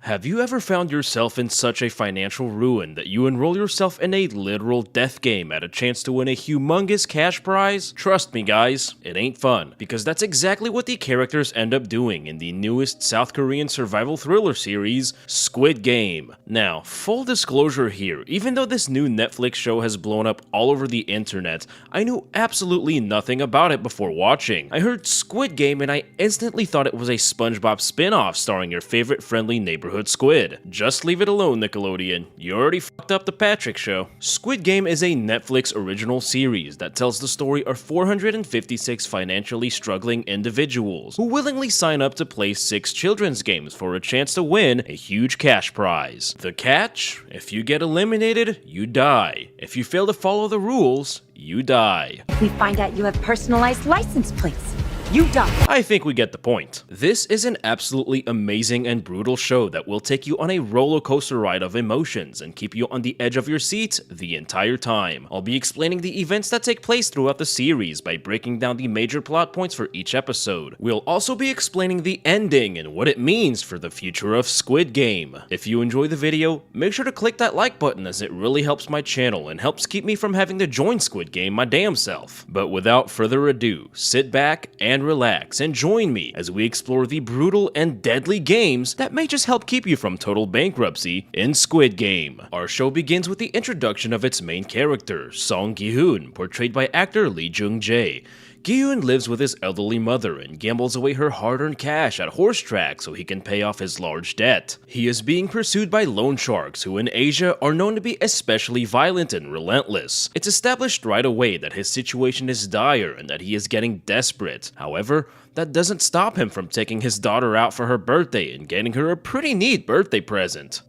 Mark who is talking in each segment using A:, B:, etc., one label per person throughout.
A: Have you ever found yourself in such a financial ruin that you enroll yourself in a literal death game at a chance to win a humongous cash prize? Trust me guys, it ain't fun, because that's exactly what the characters end up doing in the newest South Korean survival thriller series, Squid Game. Now, full disclosure here, even though this new Netflix show has blown up all over the internet, I knew absolutely nothing about it before watching. I heard Squid Game and I instantly thought it was a SpongeBob spin-off starring your favorite friendly neighborhood squid. Just leave it alone, Nickelodeon. You already fucked up the Patrick show. Squid Game is a Netflix original series that tells the story of 456 financially struggling individuals who willingly sign up to play 6 children's games for a chance to win a huge cash prize. The catch? If you get eliminated, you die. If you fail to follow the rules, you die.
B: If we find out you have personalized license plates, you die.
A: I think we get the point. This is an absolutely amazing and brutal show that will take you on a roller coaster ride of emotions and keep you on the edge of your seat the entire time. I'll be explaining the events that take place throughout the series by breaking down the major plot points for each episode. We'll also be explaining the ending and what it means for the future of Squid Game. If you enjoy the video, make sure to click that like button as it really helps my channel and helps keep me from having to join Squid Game my damn self. But without further ado, sit back and relax and join me as we explore the brutal and deadly games that may just help keep you from total bankruptcy in Squid Game. Our show begins with the introduction of its main character, Song Gi-hoon, portrayed by actor Lee Jung-jae. Gi-hoon lives with his elderly mother and gambles away her hard-earned cash at horse tracks so he can pay off his large debt. He is being pursued by loan sharks who in Asia are known to be especially violent and relentless. It's established right away that his situation is dire and that he is getting desperate. However, that doesn't stop him from taking his daughter out for her birthday and getting her a pretty neat birthday present.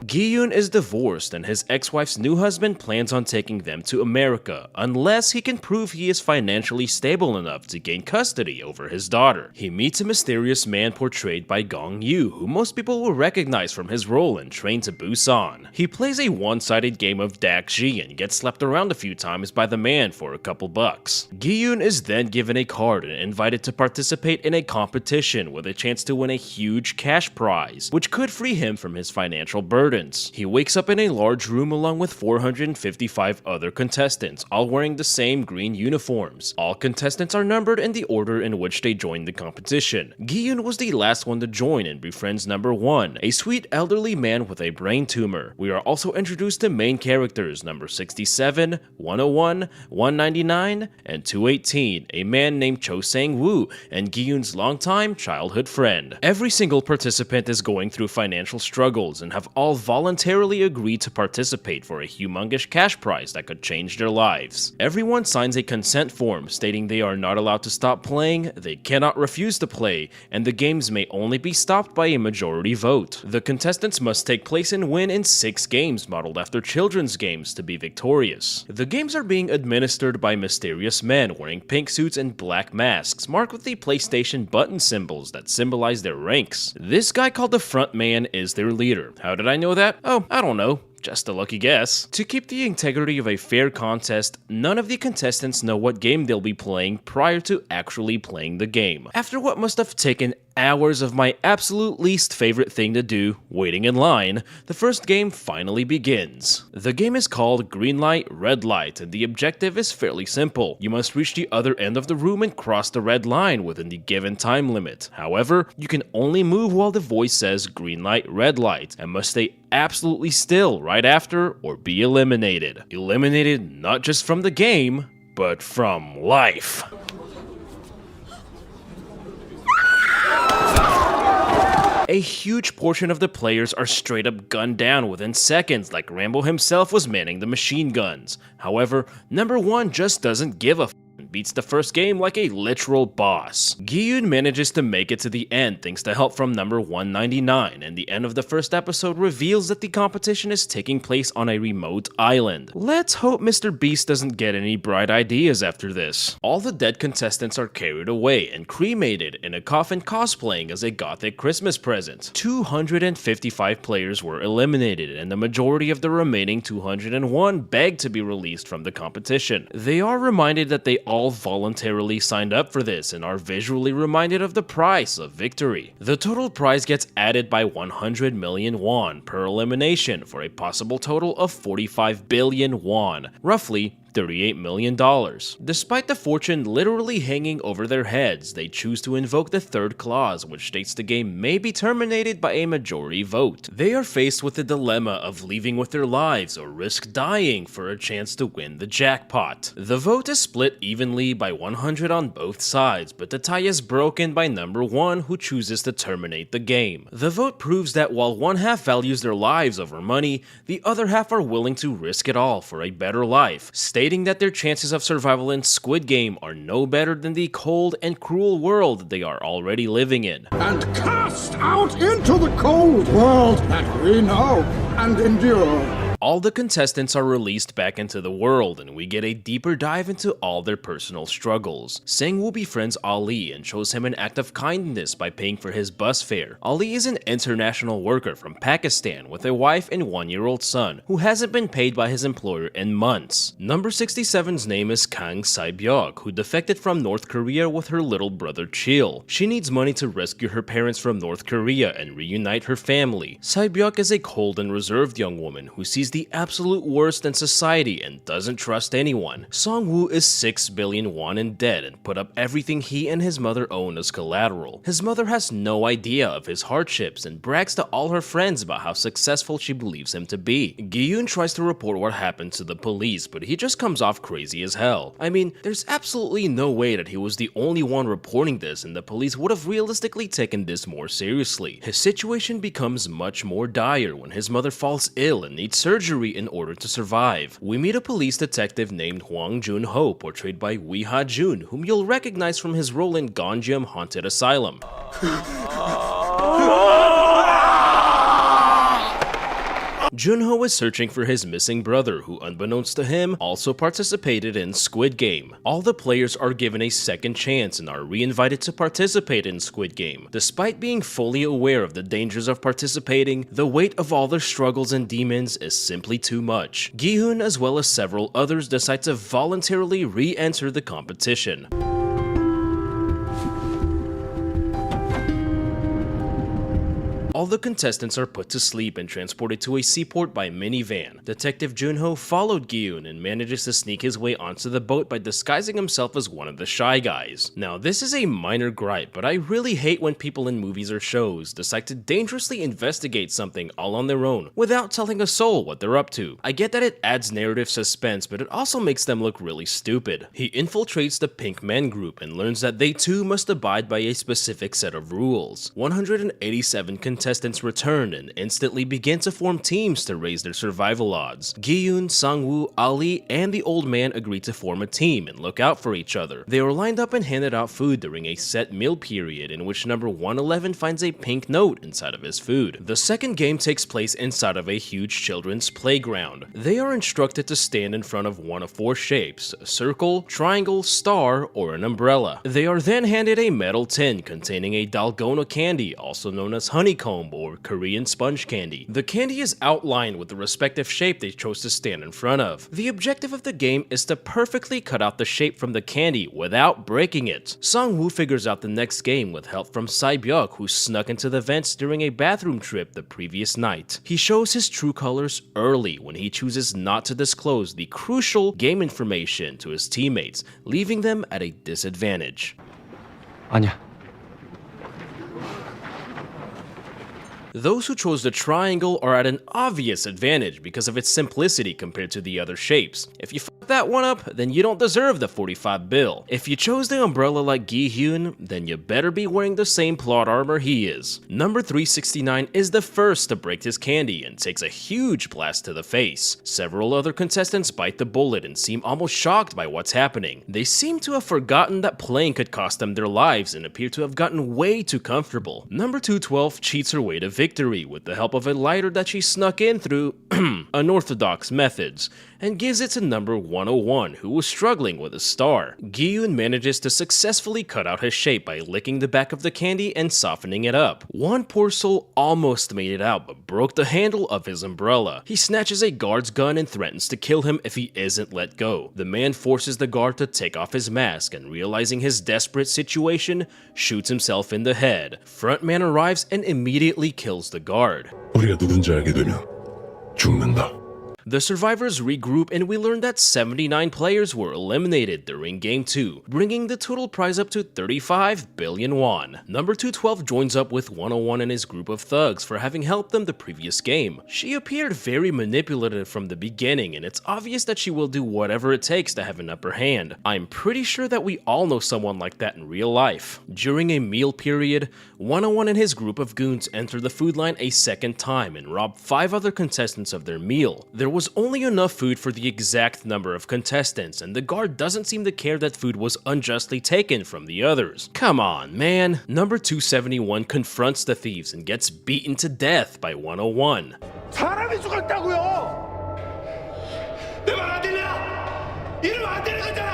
A: Gi-hoon is divorced and his ex-wife's new husband plans on taking them to America unless he can prove he is financially stable enough to gain custody over his daughter. He meets a mysterious man portrayed by Gong-yoo, who most people will recognize from his role in Train to Busan. He plays a one-sided game of Dakji and gets slapped around a few times by the man for a couple bucks. Gi-hoon is then given a card and invited to participate in a competition with a chance to win a huge cash prize, which could free him from his financial burden. He wakes up in a large room along with 455 other contestants, all wearing the same green uniforms. All contestants are numbered in the order in which they joined the competition. Gi-hoon was the last one to join and befriends number 1, a sweet elderly man with a brain tumor. We are also introduced to main characters number 67, 101, 199, and 218, a man named Cho Sang-woo and Gi-hoon's longtime childhood friend. Every single participant is going through financial struggles and have all voluntarily agreed to participate for a humongous cash prize that could change their lives. Everyone signs a consent form stating they are not allowed to stop playing, they cannot refuse to play, and the games may only be stopped by a majority vote. The contestants must take place and win in 6 games modeled after children's games to be victorious. The games are being administered by mysterious men wearing pink suits and black masks marked with the PlayStation button symbols that symbolize their ranks. This guy called the front man is their leader. How did I know that? Oh, I don't know. Just a lucky guess. To keep the integrity of a fair contest, none of the contestants know what game they'll be playing prior to actually playing the game. After what must have taken hours of my absolute least favorite thing to do, waiting in line, the first game finally begins. The game is called Green Light, Red Light, and the objective is fairly simple. You must reach the other end of the room and cross the red line within the given time limit. However, you can only move while the voice says Green Light, Red Light, and must stay absolutely still right after or be eliminated. Eliminated not just from the game, but from life. A huge portion of the players are straight up gunned down within seconds, like Rambo himself was manning the machine guns. However, number 1 just doesn't give a and beats the first game like a literal boss. Gi-hoon manages to make it to the end thanks to help from number 199, and the end of the first episode reveals that the competition is taking place on a remote island. Let's hope Mr. Beast doesn't get any bright ideas after this. All the dead contestants are carried away and cremated in a coffin cosplaying as a gothic Christmas present. 255 players were eliminated, and the majority of the remaining 201 begged to be released from the competition. They are reminded that they all all voluntarily signed up for this and are visually reminded of the price of victory. The total prize gets added by 100 million won per elimination for a possible total of 45 billion won, roughly $38 million. Despite the fortune literally hanging over their heads, they choose to invoke the third clause, which states the game may be terminated by a majority vote. They are faced with the dilemma of leaving with their lives or risk dying for a chance to win the jackpot. The vote is split evenly by 100 on both sides, but the tie is broken by number 1, who chooses to terminate the game. The vote proves that while one half values their lives over money, the other half are willing to risk it all for a better life, stating that their chances of survival in Squid Game are no better than the cold and cruel world they are already living in.
C: And cast out into the cold world that we know and endure.
A: All the contestants are released back into the world, and we get a deeper dive into all their personal struggles. Sang-woo befriends Ali and shows him an act of kindness by paying for his bus fare. Ali is an international worker from Pakistan with a wife and 1-year-old son who hasn't been paid by his employer in months. Number 67's name is Kang Sae-byuk, who defected from North Korea with her little brother Chil. She needs money to rescue her parents from North Korea and reunite her family. Sae-byuk is a cold and reserved young woman who sees the absolute worst in society and doesn't trust anyone. Song-woo is 6 billion won in debt and put up everything he and his mother own as collateral. His mother has no idea of his hardships and brags to all her friends about how successful she believes him to be. Gi-yoon tries to report what happened to the police, but he just comes off crazy as hell. I mean, there's absolutely no way that he was the only one reporting this and the police would have realistically taken this more seriously. His situation becomes much more dire when his mother falls ill and needs surgery in order to survive. We meet a police detective named Hwang Jun-ho, portrayed by Ha-joon, whom you'll recognize from his role in Gangnam Haunted Asylum. Jun-ho is searching for his missing brother, who unbeknownst to him, also participated in Squid Game. All the players are given a second chance and are re-invited to participate in Squid Game. Despite being fully aware of the dangers of participating, the weight of all their struggles and demons is simply too much. Gi-hoon, as well as several others, decide to voluntarily re-enter the competition. All the contestants are put to sleep and transported to a seaport by minivan. Detective Jun-ho followed Gi-yoon and manages to sneak his way onto the boat by disguising himself as one of the shy guys. Now, this is a minor gripe, but I really hate when people in movies or shows decide to dangerously investigate something all on their own without telling a soul what they're up to. I get that it adds narrative suspense, but it also makes them look really stupid. He infiltrates the Pink Men group and learns that they too must abide by a specific set of rules. 187 contestants return and instantly begin to form teams to raise their survival odds. Gi-yoon, Sang-woo, Ali, and the old man agree to form a team and look out for each other. They are lined up and handed out food during a set meal period in which number 111 finds a pink note inside of his food. The second game takes place inside of a huge children's playground. They are instructed to stand in front of one of 4 shapes: a circle, triangle, star, or an umbrella. They are then handed a metal tin containing a dalgona candy, also known as honeycomb or Korean sponge candy. The candy is outlined with the respective shape they chose to stand in front of. The objective of the game is to perfectly cut out the shape from the candy without breaking it. Sang-woo figures out the next game with help from Sae-byuk, who snuck into the vents during a bathroom trip the previous night. He shows his true colors early when he chooses not to disclose the crucial game information to his teammates, leaving them at a disadvantage.
D: 아니야.
A: Those who chose the triangle are at an obvious advantage because of its simplicity compared to the other shapes. If you f that one up, then you don't deserve the 45 bill. If you chose the umbrella like Gi-hoon, then you better be wearing the same plot armor he is. Number 369 is the first to break his candy and takes a huge blast to the face. Several other contestants bite the bullet and seem almost shocked by what's happening. They seem to have forgotten that playing could cost them their lives and appear to have gotten way too comfortable. Number 212 cheats her way to victory with the help of a lighter that she snuck in through unorthodox methods and gives it to number 101, who was struggling with a star. Gi-yoon manages to successfully cut out his shape by licking the back of the candy and softening it up. One poor soul almost made it out but broke the handle of his umbrella. He snatches a guard's gun and threatens to kill him if he isn't let go. The man forces the guard to take off his mask and, realizing his desperate situation, shoots himself in the head. Frontman arrives and immediately kills the guard.
D: 우리가 누군지 알게 되면 죽는다.
A: The survivors regroup and we learn that 79 players were eliminated during Game 2, bringing the total prize up to 35 billion won. Number 212 joins up with 101 and his group of thugs for having helped them the previous game. She appeared very manipulative from the beginning, and it's obvious that she will do whatever it takes to have an upper hand. I'm pretty sure that we all know someone like that in real life. During a meal period, 101 and his group of goons enter the food line a second time and rob 5 other contestants of their meal. There was only enough food for the exact number of contestants, and the guard doesn't seem to care that food was unjustly taken from the others. Come on, man. Number 271 confronts the thieves and gets beaten to death by 101.
E: 사람이 죽었다고요! 내 말 안 들려? 이러면 안 되는 거잖아!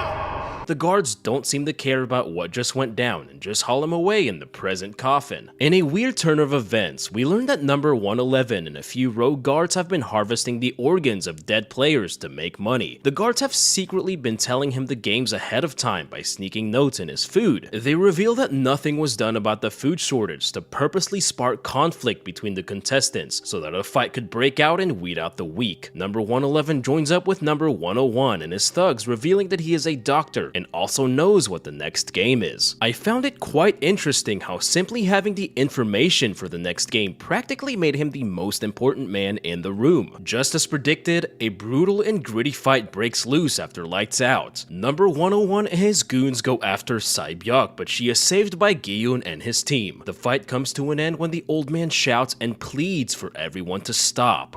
A: The guards don't seem to care about what just went down and just haul him away in the present coffin. In a weird turn of events, we learn that number 111 and a few rogue guards have been harvesting the organs of dead players to make money. The guards have secretly been telling him the games ahead of time by sneaking notes in his food. They reveal that nothing was done about the food shortage to purposely spark conflict between the contestants so that a fight could break out and weed out the weak. Number 111 joins up with number 101 and his thugs, revealing that he is a doctor and also knows what the next game is. I found it quite interesting how simply having the information for the next game practically made him the most important man in the room. Just as predicted, a brutal and gritty fight breaks loose after lights out. Number 101 and his goons go after Sae-byuk, but she is saved by Gi-yoon and his team. The fight comes to an end when the old man shouts and pleads for everyone to stop.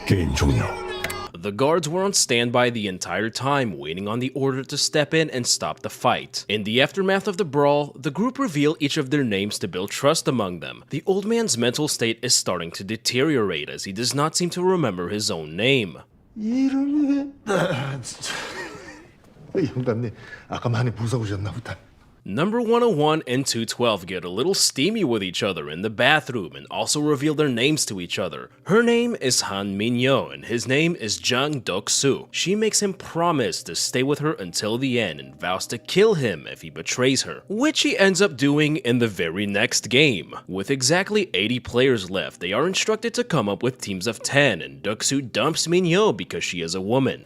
D: 게임 종료.
A: The guards were on standby the entire time, waiting on the order to step in and stop the fight. In the aftermath of the brawl, the group reveal each of their names to build trust among them. The old man's mental state is starting to deteriorate as he does not seem to remember his own name.
F: 이름이 영감님 아까 많이 무서우셨나 보다.
A: Number 101 and 212 get a little steamy with each other in the bathroom and also reveal their names to each other. Her name is Han Min-yo and his name is Jung Dok-soo. She makes him promise to stay with her until the end and vows to kill him if he betrays her, which he ends up doing in the very next game. With exactly 80 players left, they are instructed to come up with teams of 10 and Dok-soo dumps Min-yo because she is a woman.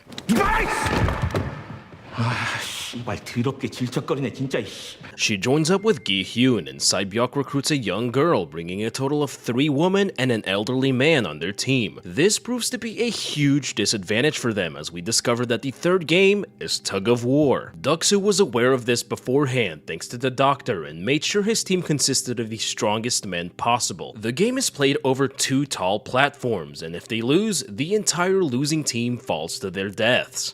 E: 씨발 더럽게 질척거리네 진짜.
A: She joins up with Gi-hyun and Sae-byuk recruits a young girl, bringing a total of 3 women and an elderly man on their team. This proves to be a huge disadvantage for them as we discover that the third game is tug of war. Dok-soo was aware of this beforehand thanks to the doctor and made sure his team consisted of the strongest men possible. The game is played over 2 tall platforms, and if they lose, the entire losing team falls to their deaths.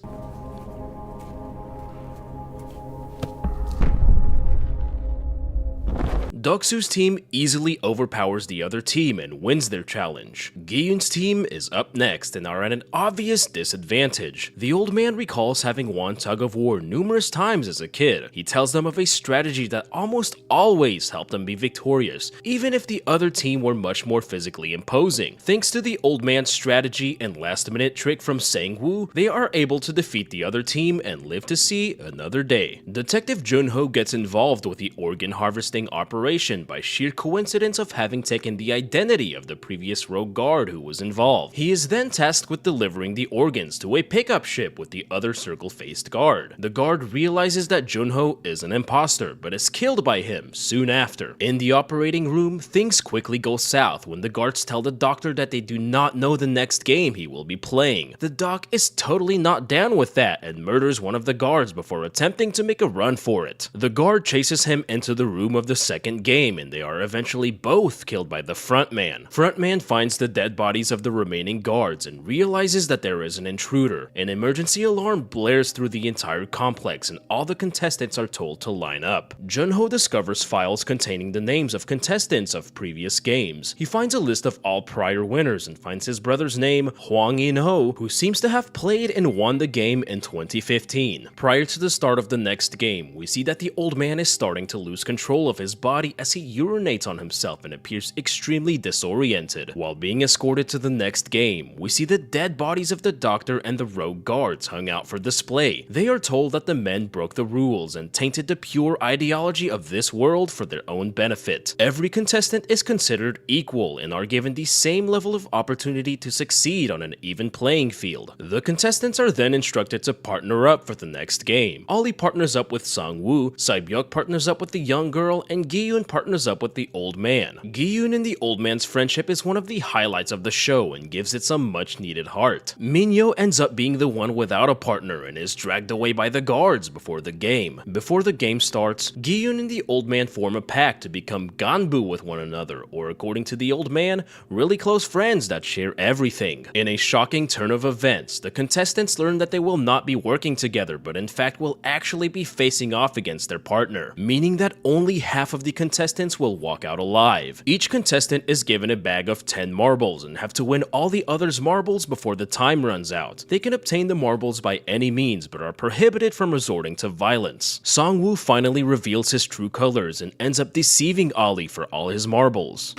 A: Dok-soo's team easily overpowers the other team and wins their challenge. Gi-yoon's team is up next and are at an obvious disadvantage. The old man recalls having won tug of war numerous times as a kid. He tells them of a strategy that almost always helped them be victorious, even if the other team were much more physically imposing. Thanks to the old man's strategy and last-minute trick from Sang-woo, they are able to defeat the other team and live to see another day. Detective Jun-ho gets involved with the organ harvesting operation by sheer coincidence of having taken the identity of the previous rogue guard who was involved. He is then tasked with delivering the organs to a pickup ship with the other circle-faced guard. The guard realizes that Jun-ho is an imposter, but is killed by him soon after. In the operating room, things quickly go south when the guards tell the doctor that they do not know the next game he will be playing. The doc is totally not down with that and murders one of the guards before attempting to make a run for it. The guard chases him into the room of the second game, and they are eventually both killed by the frontman. Frontman finds the dead bodies of the remaining guards and realizes that there is an intruder. An emergency alarm blares through the entire complex, and all the contestants are told to line up. Jun-ho discovers files containing the names of contestants of previous games. He finds a list of all prior winners and finds his brother's name, Hwang Dong-hyuk, who seems to have played and won the game in 2015. Prior to the start of the next game, we see that the old man is starting to lose control of his body as he urinates on himself and appears extremely disoriented. While being escorted to the next game, we see the dead bodies of the doctor and the rogue guards hung out for display. They are told that the men broke the rules and tainted the pure ideology of this world for their own benefit. Every contestant is considered equal and are given the same level of opportunity to succeed on an even playing field. The contestants are then instructed to partner up for the next game. Ollie partners up with Sang-woo, Sae-byuk partners up with the young girl, and Gi-yoon partners up with the old man. Gi-yoon and the old man's friendship is one of the highlights of the show and gives it some much needed heart. Min-yo ends up being the one without a partner and is dragged away by the guards before the game. Before the game starts, Gi-yoon and the old man form a pact to become ganbu with one another, or according to the old man, really close friends that share everything. In a shocking turn of events, the contestants learn that they will not be working together, but in fact will actually be facing off against their partner, meaning that only half of the contestants will walk out alive. Each contestant is given a bag of 10 marbles and have to win all the others' marbles before the time runs out. They can obtain the marbles by any means, but are prohibited from resorting to violence. Sang-woo finally reveals his true colors and ends up deceiving Ollie for all his marbles.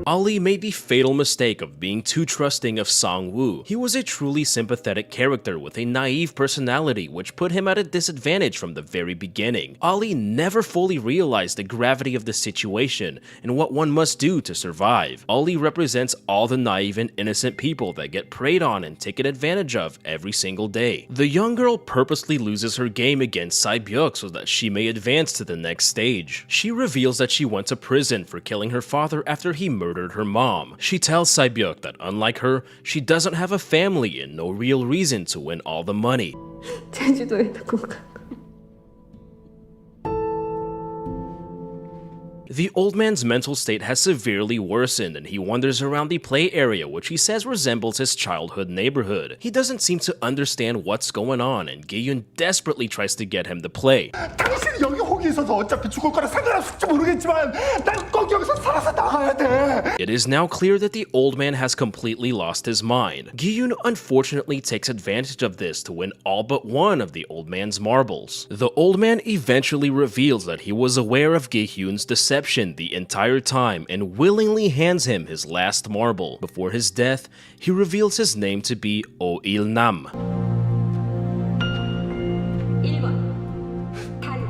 A: Ollie made the fatal mistake of being too trusting of Sang-woo. He was a truly sympathetic character with a naive personality which put him at a disadvantage from the very beginning. Ollie never fully realized the gravity of the situation and what one must do to survive. Ollie represents all the naive and innocent people that get preyed on and taken advantage of every single day. The young girl purposely loses her game against Sae-byuk so that she may advance to the next stage. She reveals that she went to prison for killing her father after he murdered her mom. She tells Sae-byuk that unlike her, she doesn't have a family and no real reason to win all the money.
G: 제주도에 두고 가.
A: The old man's mental state has severely worsened and he wanders around the play area, which he says resembles his childhood neighborhood. He doesn't seem to understand what's going on and Gi-yoon desperately tries to get him to play.
F: 당신이 여기 혹이 있어서 어차피 죽을 거라 상관없을지 모르겠지만 난 꼭 여기서 살아서 나가야 돼.
A: It is now clear that the old man has completely lost his mind. Gi-yoon unfortunately takes advantage of this to win all but one of the old man's marbles. The old man eventually reveals that he was aware of Gi-yoon's deception the entire time and willingly hands him his last marble. Before his death, he reveals his name to be Oh-il-nam.
G: 1번 탈락.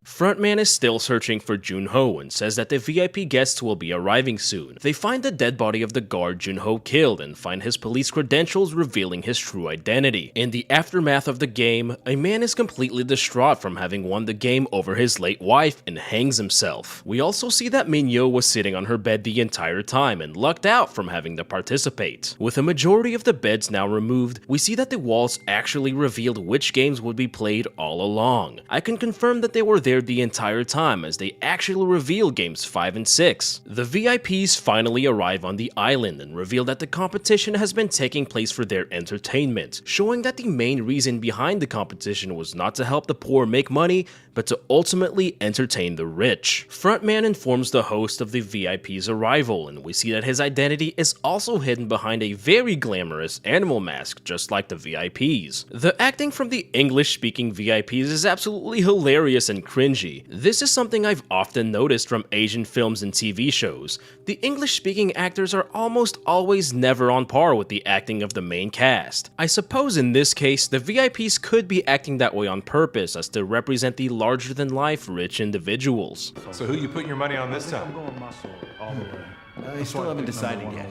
A: Frontman is still searching for Jun-ho and says that the VIP guests will be arriving soon. They find the dead body of the guard Jun-ho killed and find his police credentials revealing his true identity. In the aftermath of the game, a man is completely distraught from having won the game over his late wife and hangs himself. We also see that Min-yo was sitting on her bed the entire time and lucked out from having to participate. With a majority of the beds now removed, we see that the walls actually revealed which games would be played all along. I can confirm that they were there the entire time as they actually reveal games 5 and 6. The VIPs finally arrive on the island and reveal that the competition has been taking place for their entertainment, showing that the main reason behind the competition was not to help the poor make money, but to ultimately entertain the rich. Frontman informs the host of the VIP's arrival, and we see that his identity is also hidden behind a very glamorous animal mask, just like the VIPs. The acting from the English-speaking VIPs is absolutely hilarious and cringy. This is something I've often noticed from Asian films and TV shows. The English-speaking actors are almost always never on par with the acting of the main cast. I suppose in this case, the VIPs could be acting that way on purpose as to represent the larger-than-life rich individuals.
H: So who you putting your money on this time?
I: I still haven't decided yet.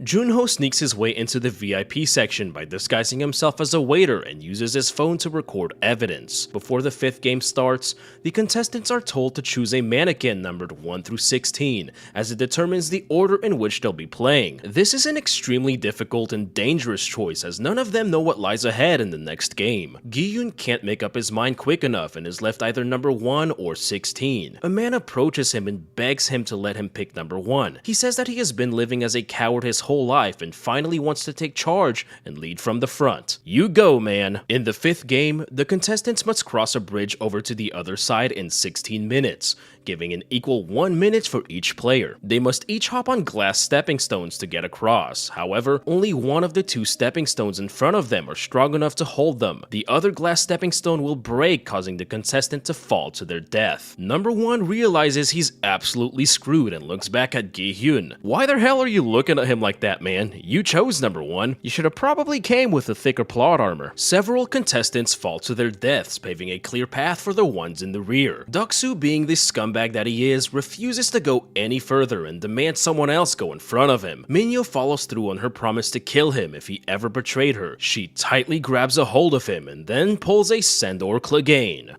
A: Jun-ho sneaks his way into the VIP section by disguising himself as a waiter and uses his phone to record evidence. Before the 5th game starts, the contestants are told to choose a mannequin numbered 1 through 16, as it determines the order in which they'll be playing. This is an extremely difficult and dangerous choice, as none of them know what lies ahead in the next game. Gi-yoon can't make up his mind quick enough and is left either number 1 or 16. A man approaches him and begs him to let him pick number 1. He says that he has been living as a coward his whole life and finally wants to take charge and lead from the front. You go, man. In the 5th game, the contestants must cross a bridge over to the other side in 16 minutes, giving an equal 1 minute for each player. They must each hop on glass stepping stones to get across. However, only one of the 2 stepping stones in front of them are strong enough to hold them. The other glass stepping stone will break, causing the contestant to fall to their death. Number 1 realizes he's absolutely screwed and looks back at Gi-hyun. Why the hell are you looking at him like that, man? You chose number 1. You should have probably came with a thicker plot armor. Several contestants fall to their deaths, paving a clear path for the ones in the rear. Deok-su, being the scumbag that he is, refuses to go any further and demands someone else go in front of him. Min-yo follows through on her promise to kill him if he ever betrayed her. She tightly grabs a hold of him and then pulls a Sandor Clegane.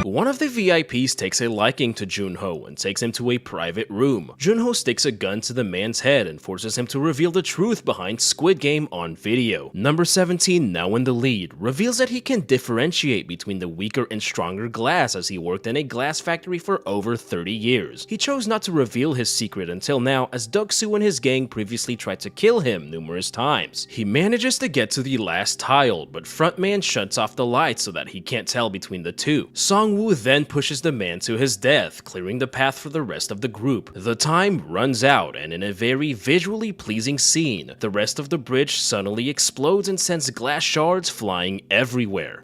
A: One of the VIPs takes a liking to Jun-ho and takes him to a private room. Jun-ho sticks a gun to the man's head and forces him to reveal the truth behind Squid Game on video. Number 17, now in the lead, reveals that he can differentiate between the weaker and stronger glass, as he worked in a glass factory for over 30 years. He chose not to reveal his secret until now, as Deok-su and his gang previously tried to kill him numerous times. He manages to get to the last tile, but frontman shuts off the lights so that he can't tell between the 2. Song-woo then pushes the man to his death, clearing the path for the rest of the group. The time runs out, and in a very visually pleasing scene, the rest of the bridge suddenly explodes and sends glass shards flying everywhere.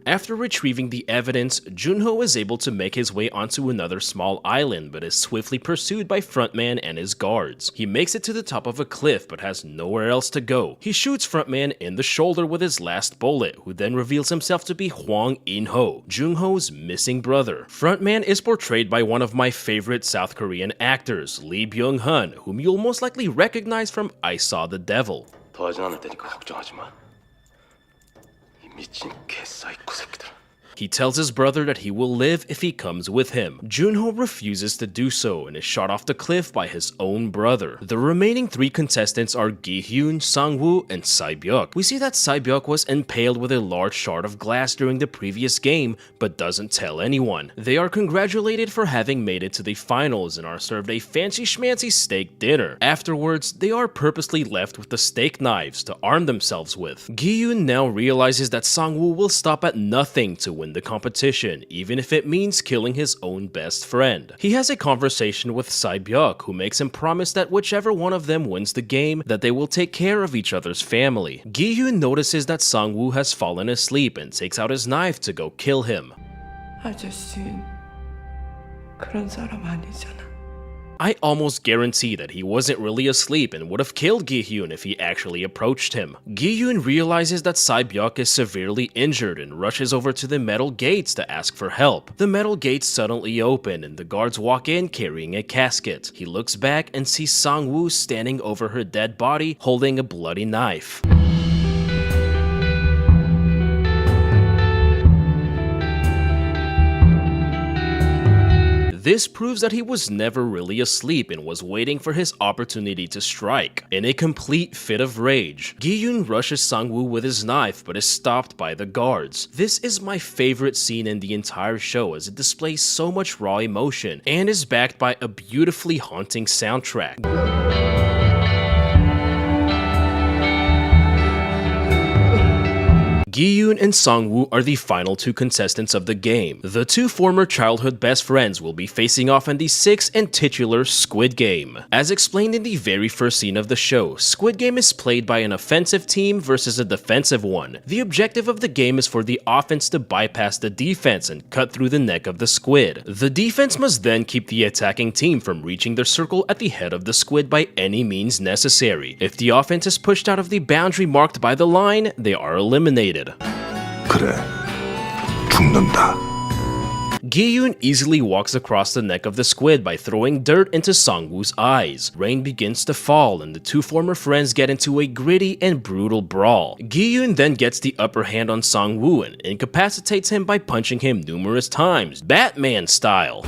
A: After retrieving the evidence, Jun-ho is able to make his way onto another small island, but is swiftly pursued by Frontman and his guards. He makes it to the top of a cliff, but has nowhere else to go. He shoots Frontman in the shoulder with his last bullet, who then reveals himself to be Hwang In-ho, Jung-ho's missing brother. Frontman is portrayed by one of my favorite South Korean actors, Lee Byung-hun, whom you'll most likely recognize from I Saw the Devil.
H: 더하진 않을 테니까 걱정하지 마. 이 미친 개사이코 새끼들.
A: He tells his brother that he will live if he comes with him. Jun-ho refuses to do so and is shot off the cliff by his own brother. The remaining 3 contestants are Gi-hyun, Sang-woo, and Sae-byuk. We see that Sae-byuk was impaled with a large shard of glass during the previous game, but doesn't tell anyone. They are congratulated for having made it to the finals and are served a fancy schmancy steak dinner. Afterwards, they are purposely left with the steak knives to arm themselves with. Gi-hyun now realizes that Sang-woo will stop at nothing to win the competition, even if it means killing his own best friend. He has a conversation with Sae-byuk, who makes him promise that whichever one of them wins the game, that they will take care of each other's family. Gi-hyun notices that Sang-woo has fallen asleep and takes out his knife to go kill him.
I: 아저씨는 그런 사람 아니잖아.
A: I almost guarantee that he wasn't really asleep and would have killed Gi-hyun if he actually approached him. Gi-hyun realizes that Sae-byuk is severely injured and rushes over to the metal gates to ask for help. The metal gates suddenly open and the guards walk in carrying a casket. He looks back and sees Sang-woo standing over her dead body holding a bloody knife. This proves that he was never really asleep and was waiting for his opportunity to strike. In a complete fit of rage, Gi-hyun rushes Sang-woo with his knife but is stopped by the guards. This is my favorite scene in the entire show, as it displays so much raw emotion and is backed by a beautifully haunting soundtrack. Gi-yoon and Sang-woo are the final two contestants of the game. The two former childhood best friends will be facing off in the sixth and titular Squid Game. As explained in the very first scene of the show, Squid Game is played by an offensive team versus a defensive one. The objective of the game is for the offense to bypass the defense and cut through the neck of the squid. The defense must then keep the attacking team from reaching their circle at the head of the squid by any means necessary. If the offense is pushed out of the boundary marked by the line, they are eliminated.
D: 그래, 죽는다.
A: Gi-yoon easily walks across the neck of the squid by throwing dirt into Sang-woo's eyes. Rain begins to fall and the two former friends get into a gritty and brutal brawl. Gi-yoon then gets the upper hand on Sang-woo and incapacitates him by punching him numerous times, Batman style.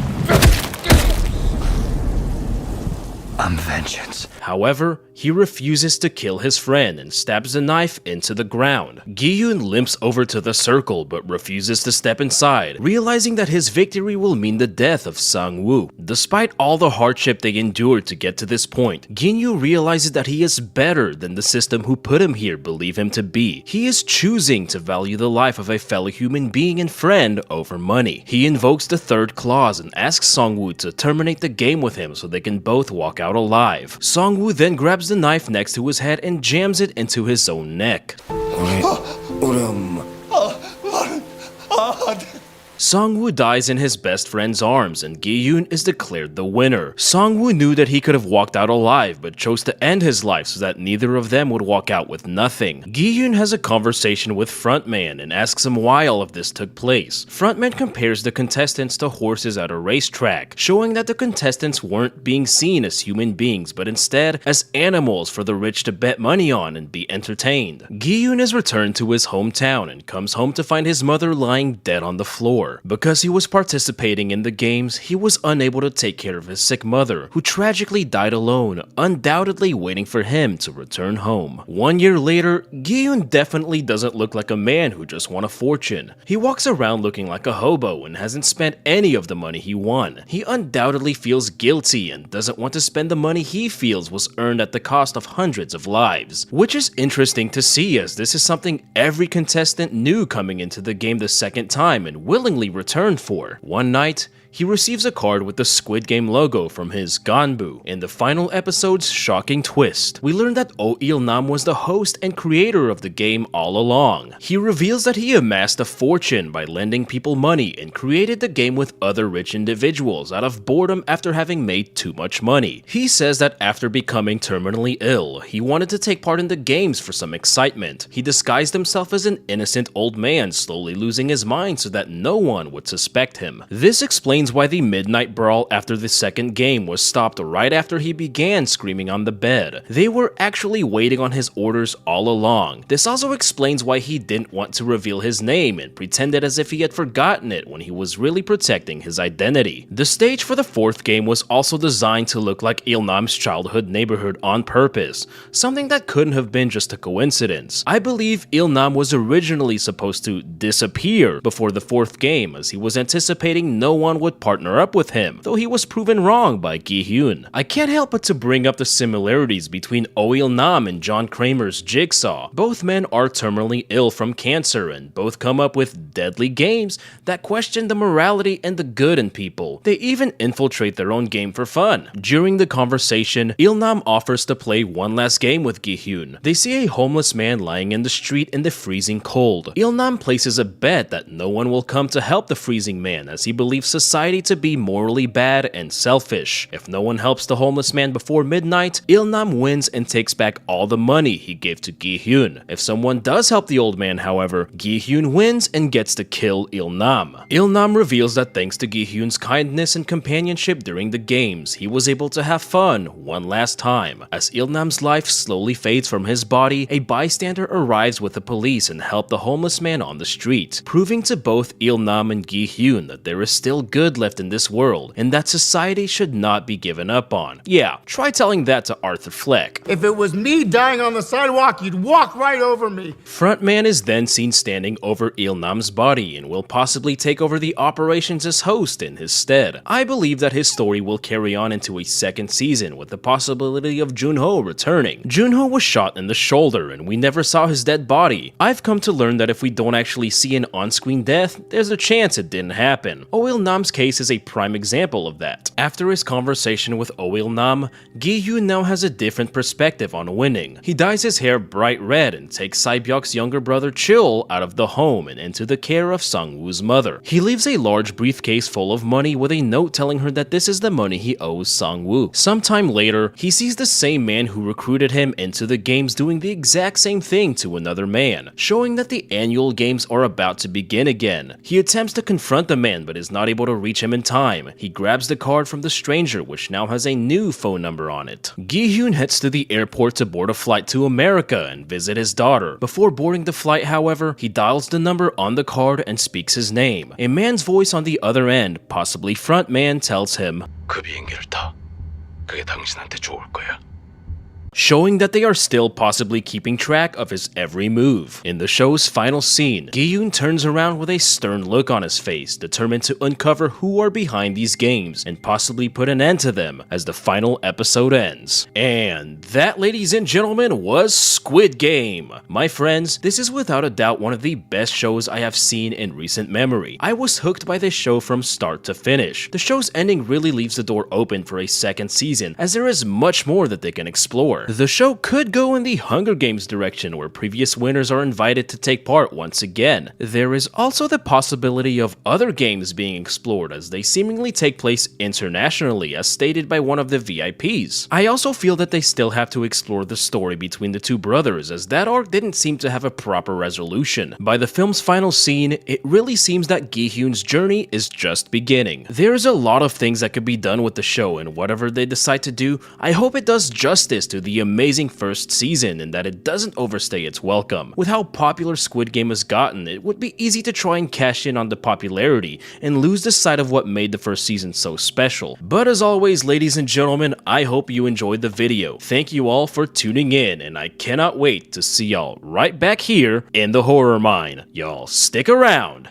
H: I'm vengeance.
A: However, he refuses to kill his friend and stabs the knife into the ground. Gi-yoon limps over to the circle but refuses to step inside, realizing that his victory will mean the death of Sang-woo. Despite all the hardship they endured to get to this point, Gi-yoon realizes that he is better than the system who put him here believe him to be. He is choosing to value the life of a fellow human being and friend over money. He invokes the third clause and asks Sang-woo to terminate the game with him so they can both walk out alive. Sang-woo then grabs the knife next to his head and jams it into his own neck. Sang-woo dies in his best friend's arms and Gi-yoon is declared the winner. Sang-woo knew that he could have walked out alive but chose to end his life so that neither of them would walk out with nothing. Gi-yoon has a conversation with Frontman and asks him why all of this took place. Frontman compares the contestants to horses at a racetrack, showing that the contestants weren't being seen as human beings but instead as animals for the rich to bet money on and be entertained. Gi-yoon is returned to his hometown and comes home to find his mother lying dead on the floor. Because he was participating in the games, he was unable to take care of his sick mother, who tragically died alone, undoubtedly waiting for him to return home. 1 year later, Gi-yoon definitely doesn't look like a man who just won a fortune. He walks around looking like a hobo and hasn't spent any of the money he won. He undoubtedly feels guilty and doesn't want to spend the money he feels was earned at the cost of hundreds of lives. Which is interesting to see, as this is something every contestant knew coming into the game the second time and willingly returned for. One night, he receives a card with the Squid Game logo from his Ganbu. In the final episode's shocking twist, we learn that Oh Il-nam was the host and creator of the game all along. He reveals that he amassed a fortune by lending people money and created the game with other rich individuals out of boredom after having made too much money. He says that after becoming terminally ill, he wanted to take part in the games for some excitement. He disguised himself as an innocent old man, slowly losing his mind so that no one would suspect him. This explains why the midnight brawl after the second game was stopped right after he began screaming on the bed. They were actually waiting on his orders all along. This also explains why he didn't want to reveal his name and pretended as if he had forgotten it when he was really protecting his identity. The stage for the fourth game was also designed to look like Il-nam's childhood neighborhood on purpose, something that couldn't have been just a coincidence. I believe Il-nam was originally supposed to disappear before the fourth game, as he was anticipating no one would partner up with him, though he was proven wrong by Gi-hyun. I can't help but to bring up the similarities between Oh Il-nam and John Kramer's Jigsaw. Both men are terminally ill from cancer and both come up with deadly games that question the morality and the good in people. They even infiltrate their own game for fun. During the conversation, Il-nam offers to play one last game with Gi-hyun. They see a homeless man lying in the street in the freezing cold. Il-nam places a bet that no one will come to help the freezing man, as he believes society to be morally bad and selfish. If no one helps the homeless man before midnight, Il-nam wins and takes back all the money he gave to Gi-hyun. If someone does help the old man, however, Gi-hyun wins and gets to kill Il-nam. Il-nam reveals that thanks to Gi-hyun's kindness and companionship during the games, he was able to have fun one last time. As Il-nam's life slowly fades from his body, a bystander arrives with the police and help the homeless man on the street, proving to both Il-nam and Gi-hyun that there is still good good left in this world, and that society should not be given up on. Yeah, try telling that to Arthur Fleck.
F: If it was me dying on the sidewalk, you'd walk right over me.
A: Frontman is then seen standing over Il-nam's body and will possibly take over the operations as host in his stead. I believe that his story will carry on into a second season with the possibility of Jun-ho returning. Jun-ho was shot in the shoulder and we never saw his dead body. I've come to learn that if we don't actually see an on-screen death, there's a chance it didn't happen. Oh Il-nam's case is a prime example of that. After his conversation with Oh Il-nam, Gi-yoon now has a different perspective on winning. He dyes his hair bright red and takes Sae-byuk's younger brother Chul out of the home and into the care of Sang-woo's mother. He leaves a large briefcase full of money with a note telling her that this is the money he owes Sang-woo. Sometime later, he sees the same man who recruited him into the games doing the exact same thing to another man, showing that the annual games are about to begin again. He attempts to confront the man but is not able to reach him in time. He grabs the card from the stranger, which now has a new phone number on it. Gi-hyun heads to the airport to board a flight to America and visit his daughter. Before boarding the flight, however, he dials the number on the card and speaks his name. A man's voice on the other end, possibly Frontman, tells him,
H: 그 비행기를 타. 그게 당신한테 좋을 거야.
A: showing that they are still possibly keeping track of his every move. In the show's final scene, Gi-yoon turns around with a stern look on his face, determined to uncover who are behind these games and possibly put an end to them as the final episode ends. And that, ladies and gentlemen, was Squid Game. My friends, this is without a doubt one of the best shows I have seen in recent memory. I was hooked by this show from start to finish. The show's ending really leaves the door open for a second season, as there is much more that they can explore. The show could go in the Hunger Games direction, where previous winners are invited to take part once again. There is also the possibility of other games being explored, as they seemingly take place internationally, as stated by one of the VIPs. I also feel that they still have to explore the story between the two brothers, as that arc didn't seem to have a proper resolution. By the film's final scene, it really seems that Gi-hyun's journey is just beginning. There's a lot of things that could be done with the show, and whatever they decide to do, I hope it does justice to the amazing first season and that it doesn't overstay its welcome. With how popular Squid Game has gotten, it would be easy to try and cash in on the popularity and lose the sight of what made the first season so special. But as always, ladies and gentlemen, I hope you enjoyed the video. Thank you all for tuning in, and I cannot wait to see y'all right back here in the horror mine. Y'all stick around.